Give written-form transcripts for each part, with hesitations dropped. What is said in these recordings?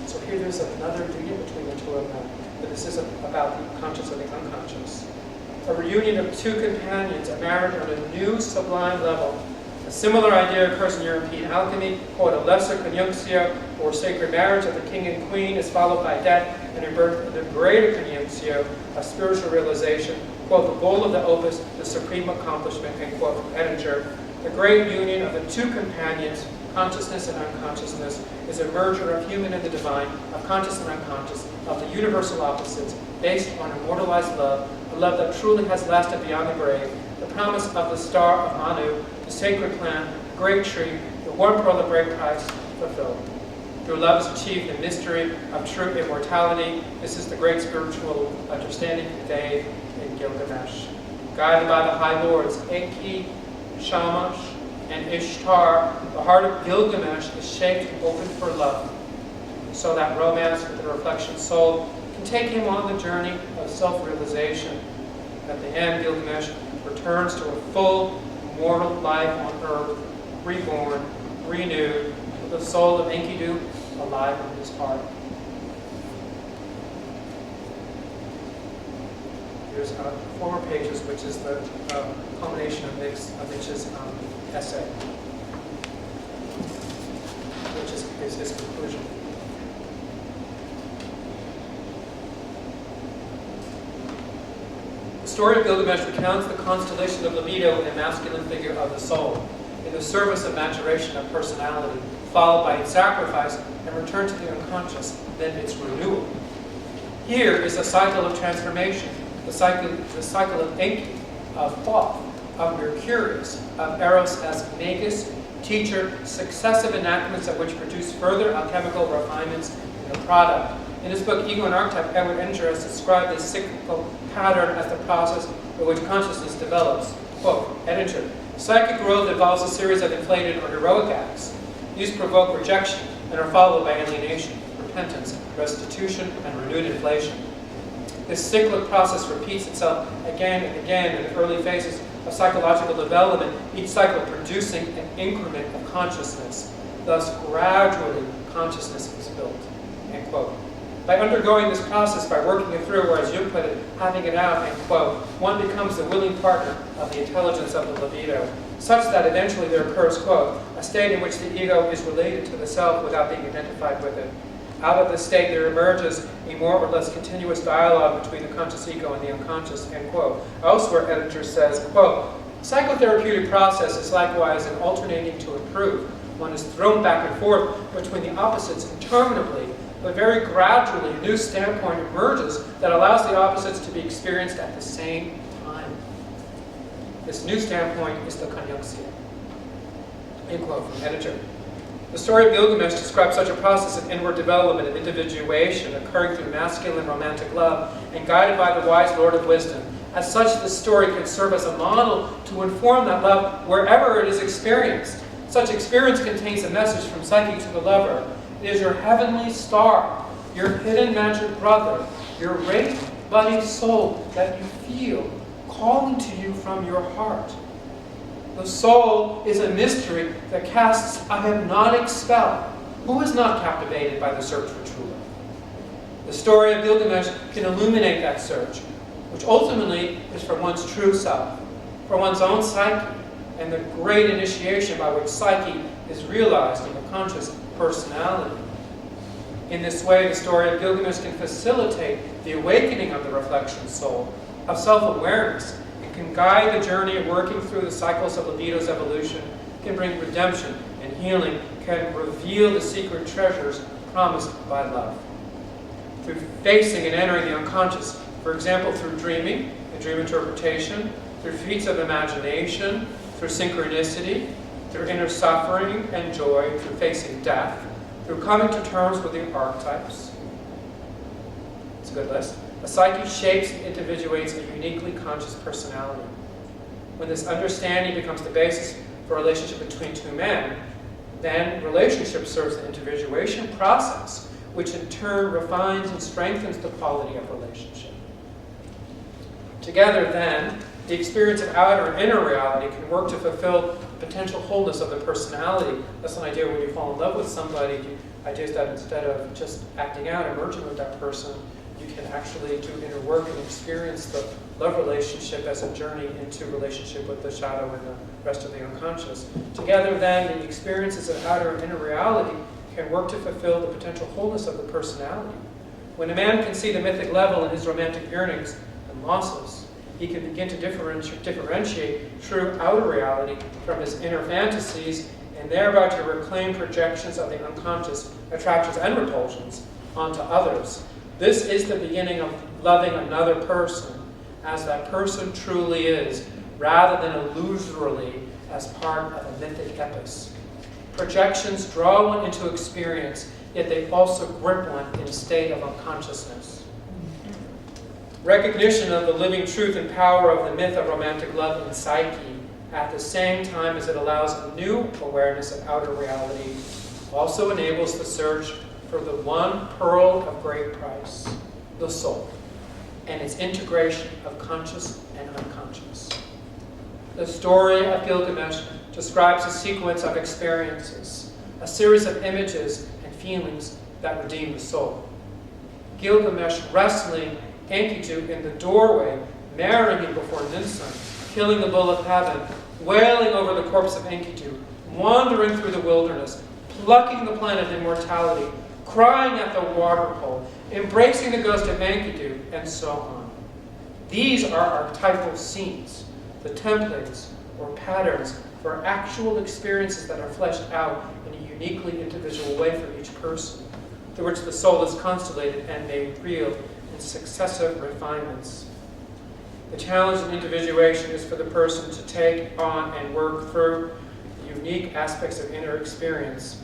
So here there's another union between the two of them, but this is about the conscious and the unconscious. A reunion of two companions, a marriage on a new sublime level. A similar idea occurs in European alchemy, quote, a lesser conjunctio, or sacred marriage of the king and queen is followed by death and rebirth of the greater conjunctio, a spiritual realization, quote, the goal of the opus, the supreme accomplishment, and quote from Edinger, the great union of the two companions, consciousness and unconsciousness, is a merger of human and the divine, of conscious and unconscious, of the universal opposites, based on immortalized love, a love that truly has lasted beyond the grave, the promise of the star of Anu, the sacred plant, the great tree, the one pearl of great price, fulfilled. Through love is achieved the mystery of true immortality. This is the great spiritual understanding conveyed in Gilgamesh. Guided by the high lords, Enki, Shamash, and Ishtar, the heart of Gilgamesh is shaped and open for love, so that romance with the reflection soul can take him on the journey of self-realization. At the end, Gilgamesh returns to a full, mortal life on earth, reborn, renewed, with the soul of Enkidu alive in his heart. Here's 4 more pages, which is the culmination of Mitch's essay, which is his conclusion. The story of Gilgamesh recounts the constellation of libido in the masculine figure of the soul, in the service of maturation of personality, followed by its sacrifice and return to the unconscious, then its renewal. Here is a cycle of transformation, the cycle of Enki, of Thoth, of Mercurius, of Eros as magus, teacher, successive enactments of which produce further alchemical refinements in the product. In his book, Ego and Archetype, Edward Edinger has described this cyclical pattern as the process by which consciousness develops. Quote, Edinger, psychic growth involves a series of inflated or heroic acts. These provoke rejection and are followed by alienation, repentance, restitution, and renewed inflation. This cyclic process repeats itself again and again in the early phases of psychological development, each cycle producing an increment of consciousness. Thus, gradually, consciousness is built. End quote. By undergoing this process, by working it through, or as Jung put it, having it out, end quote, one becomes the willing partner of the intelligence of the libido, such that eventually there occurs, quote, a state in which the ego is related to the self without being identified with it. Out of this state there emerges a more or less continuous dialogue between the conscious ego and the unconscious, end quote. Elsewhere, Edinger says, quote, psychotherapeutic process is likewise an alternating to improve. One is thrown back and forth between the opposites interminably, but very gradually a new standpoint emerges that allows the opposites to be experienced at the same time. This new standpoint is the conjunctio. End quote from Edinger. The story of Gilgamesh describes such a process of inward development, of individuation, occurring through masculine romantic love and guided by the wise Lord of Wisdom. As such, this story can serve as a model to inform that love wherever it is experienced. Such experience contains a message from Psyche to the lover. It is your heavenly star, your hidden magic brother, your great budding soul that you feel calling to you from your heart. The soul is a mystery that casts a hypnotic spell. Who is not captivated by the search for true love? The story of Gilgamesh can illuminate that search, which ultimately is for one's true self, for one's own psyche, and the great initiation by which psyche is realized in the conscious personality. In this way, the story of Gilgamesh can facilitate the awakening of the reflection soul, of self-awareness, can guide the journey of working through the cycles of libido's evolution, can bring redemption and healing, can reveal the secret treasures promised by love. Through facing and entering the unconscious, for example, through dreaming and dream interpretation, through feats of imagination, through synchronicity, through inner suffering and joy, through facing death, through coming to terms with the archetypes. It's a good list. A psyche shapes and individuates a uniquely conscious personality. When this understanding becomes the basis for a relationship between two men, then relationship serves the individuation process, which in turn refines and strengthens the quality of relationship. Together, then, the experience of outer and inner reality can work to fulfill the potential wholeness of the personality. That's an idea when you fall in love with somebody. The idea is that instead of just acting out and merging with that person, you can actually do inner work and experience the love relationship as a journey into relationship with the shadow and the rest of the unconscious. Together, then, the experiences of outer and inner reality can work to fulfill the potential wholeness of the personality. When a man can see the mythic level in his romantic yearnings and losses, he can begin to differentiate true outer reality from his inner fantasies, and thereby to reclaim projections of the unconscious attractions and repulsions onto others. This is the beginning of loving another person as that person truly is, rather than illusorily as part of a mythic epos. Projections draw one into experience, yet they also grip one in a state of unconsciousness. Recognition of the living truth and power of the myth of romantic love in psyche, at the same time as it allows a new awareness of outer reality, also enables the search for the one pearl of great price, the soul, and its integration of conscious and unconscious. The story of Gilgamesh describes a sequence of experiences, a series of images and feelings that redeem the soul. Gilgamesh wrestling Enkidu in the doorway, marrying him before Ninsun, killing the bull of heaven, wailing over the corpse of Enkidu, wandering through the wilderness, plucking the plant of immortality, crying at the water hole, embracing the ghost of Enkidu, and so on. These are archetypal scenes, the templates or patterns for actual experiences that are fleshed out in a uniquely individual way for each person, through which the soul is constellated and made real in successive refinements. The challenge in individuation is for the person to take on and work through the unique aspects of inner experience,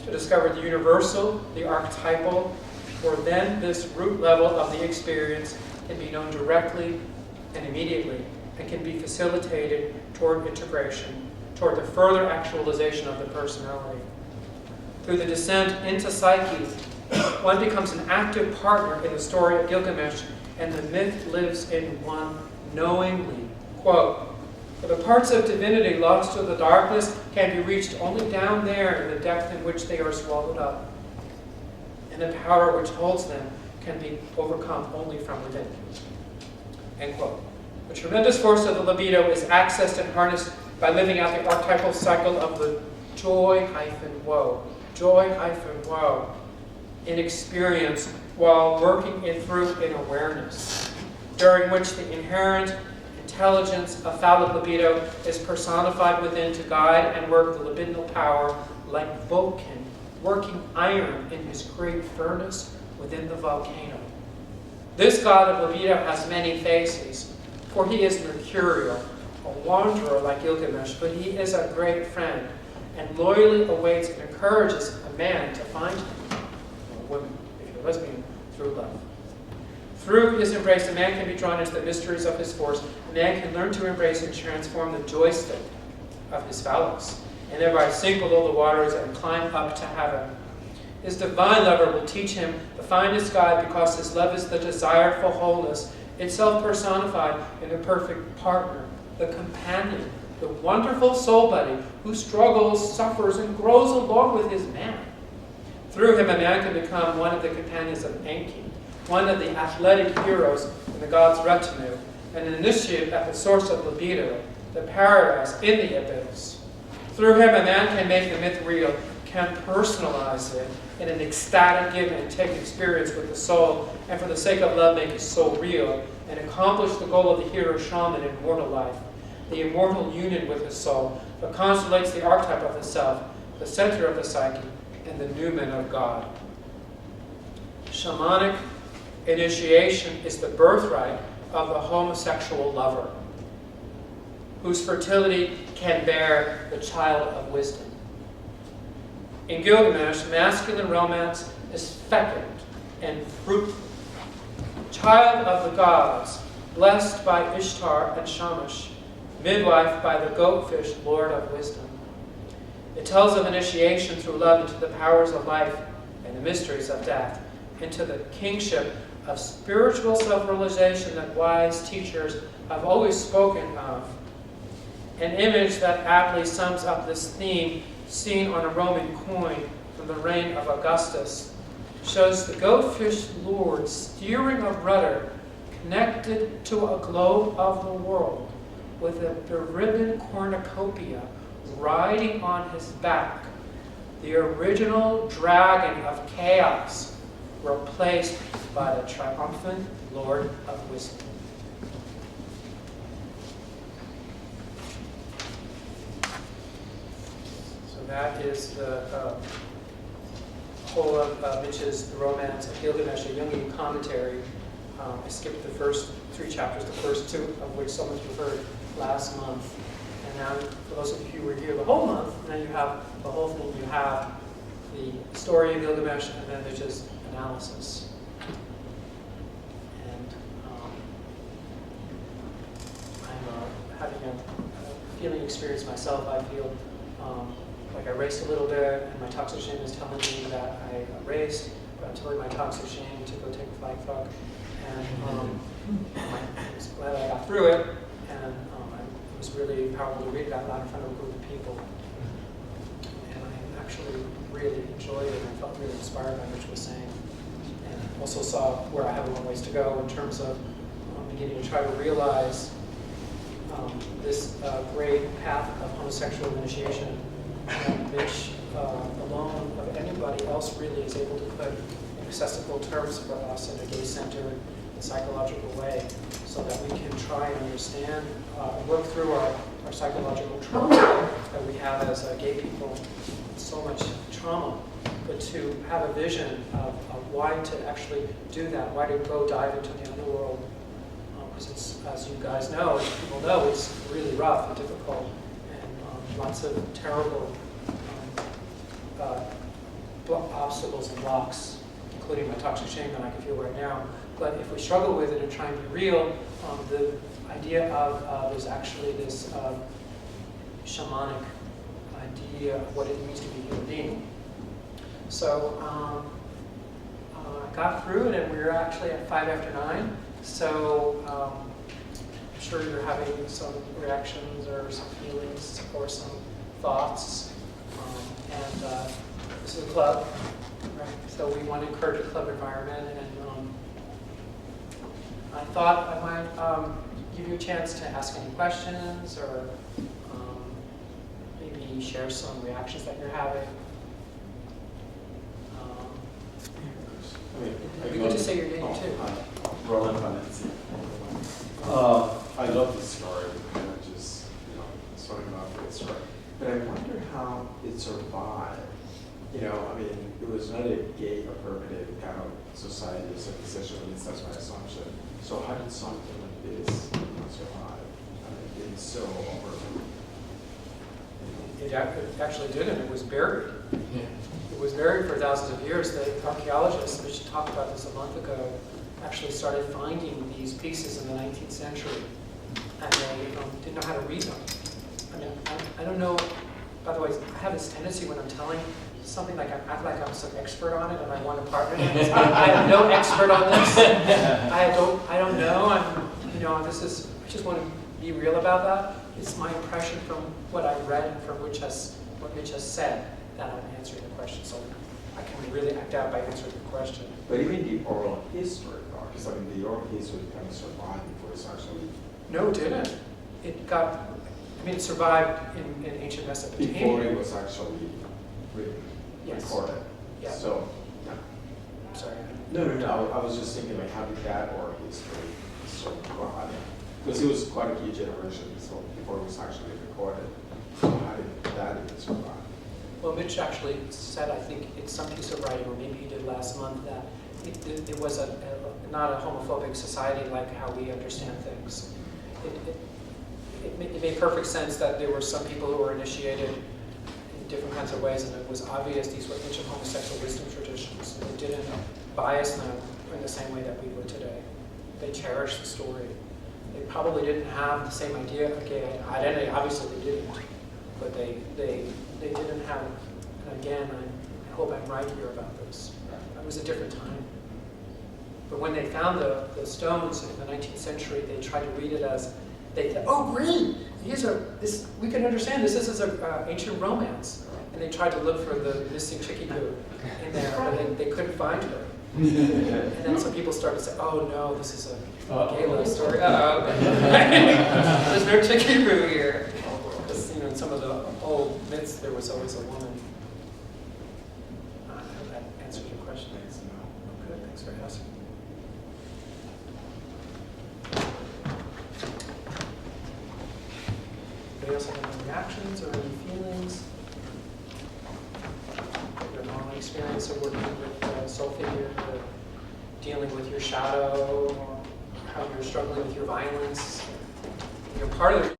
to discover the universal, the archetypal, for then this root level of the experience can be known directly and immediately, and can be facilitated toward integration, toward the further actualization of the personality. Through the descent into psyche, one becomes an active partner in the story of Gilgamesh, and the myth lives in one knowingly. Quote, "For the parts of divinity lost to the darkness can be reached only down there in the depth in which they are swallowed up, and the power which holds them can be overcome only from within." End quote. The tremendous force of the libido is accessed and harnessed by living out the archetypal cycle of the joy-woe, joy-woe, in experience while working it through in awareness, during which the inherent intelligence of phallic libido is personified within to guide and work the libidinal power like Vulcan, working iron in his great furnace within the volcano. This god of libido has many faces, for he is mercurial, a wanderer like Gilgamesh, but he is a great friend, and loyally awaits and encourages a man to find him, or a woman, if you're lesbian, through love. Through his embrace, a man can be drawn into the mysteries of his force. A man can learn to embrace and transform the joystick of his phallus, and thereby sink below the waters and climb up to heaven. His divine lover will teach him the finest guide, because his love is the desire for wholeness, itself personified in a perfect partner, the companion, the wonderful soul buddy who struggles, suffers, and grows along with his man. Through him, a man can become one of the companions of Enki, one of the athletic heroes in the god's retinue, and an initiate at the source of libido, the paradise in the abyss. Through him, a man can make the myth real, can personalize it in an ecstatic give and take experience with the soul, and for the sake of love make his soul real, and accomplish the goal of the hero shaman in mortal life, the immortal union with his soul, that constellates the archetype of the self, the center of the psyche, and the noumen of God. Shamanic initiation is the birthright of the homosexual lover, whose fertility can bear the child of wisdom. In Gilgamesh, masculine romance is fecund and fruitful. Child of the gods, blessed by Ishtar and Shamash, midwife by the goatfish, lord of wisdom. It tells of initiation through love into the powers of life and the mysteries of death, into the kingship of spiritual self-realization that wise teachers I've always spoken of. An image that aptly sums up this theme, seen on a Roman coin from the reign of Augustus, shows the goatfish lord steering a rudder connected to a globe of the world, with a beribboned cornucopia riding on his back, the original dragon of chaos, replaced by the triumphant Lord of Wisdom. So that is the whole of Mitch's Romance of Gilgamesh, a Jungian commentary. I skipped the first 3 chapters, the first 2 of which some of you heard last month. And now, for those of you who were here the whole month, now you have the whole thing. You have the story of Gilgamesh and then Mitch's analysis. And I'm having a feeling experience myself. I feel like I raced a little bit, and my toxic shame is telling me that I raced, but I'm telling my toxic shame to go take a flight fuck. And I was glad I got through it, and it was really powerful to read that loud in front of a group of people. And I actually really enjoyed it, and I felt really inspired by what Mitch was saying. And also saw where I have a long ways to go in terms of beginning to try to realize this great path of homosexual initiation. Mitch, alone of anybody else, really is able to put in accessible terms for us in a gay-centered and psychological way, so that we can try and understand, work through our psychological trauma that we have as gay people. So much trauma, but to have a vision of why to actually do that, why to go dive into the underworld, because it's, as you guys know, as people know, it's really rough and difficult, and lots of terrible obstacles and blocks, including my toxic shame that I can feel right now. But if we struggle with it and try and be real, the idea of there's actually this shamanic idea of what it means to be a human being. So I got through it, and we were actually at 5 after 9. So I'm sure you're having some reactions or some feelings or some thoughts. And this is a club, right? So we want to encourage a club environment, and I thought I might give you a chance to ask any questions, or maybe share some reactions that you're having. It'd be good to say your name too. Roland Valencia. I love this story, and I just, starting off with this story. But I wonder how it survived. I mean, it was not a gay-affirmative kind of society, so essentially that's my assumption. So how did something like this survive? I mean, it's so over. It actually didn't. It was buried. Yeah. It was buried for thousands of years. The archaeologists, which talked about this a month ago, actually started finding these pieces in the 19th century, and they didn't know how to read them. I mean, I don't know. By the way, I have this tendency when I'm telling something, like I act like I'm some expert on it, and I want a partner in it. I am no expert on this. I don't know. I just want to be real about that. It's my impression from what I read and from what Mitch has said that I'm answering the question. So I can really act out by answering the question. But even the oral history, because the oral history kind of survived before it's actually. No, it didn't. It survived in ancient Mesopotamia. Before it was actually written, yes. Recorded. Yeah. So, yeah. I'm sorry. No. I was just thinking, how did that oral history survive? Because it was quite a few generations before it was actually recorded. So how did that even survive? Well, Mitch actually said, I think, in some piece of writing, or maybe he did last month, that it was not a homophobic society like how we understand things. It made perfect sense that there were some people who were initiated in different kinds of ways, and it was obvious these were ancient homosexual wisdom traditions. They didn't bias them in the same way that we would today. They cherished the story. They probably didn't have the same idea of gay identity. Obviously they didn't, but they didn't have, and again, I hope I'm right here about this. It was a different time. But when they found the stones in the 19th century, they tried to read it as, they said, oh, green! We can understand this is an ancient romance. And they tried to look for the missing chickie poo in there, but they couldn't find her. And then some people started to say, oh no, this is a gay love story. There's no chickie poo here. Because in some of the old myths, there was always a woman. I hope that answers your question. Oh, good, thanks for asking. Anybody else have any reactions or any feelings? Your own experience of working with soul figure, dealing with your shadow, or how you're struggling with your violence. Part of the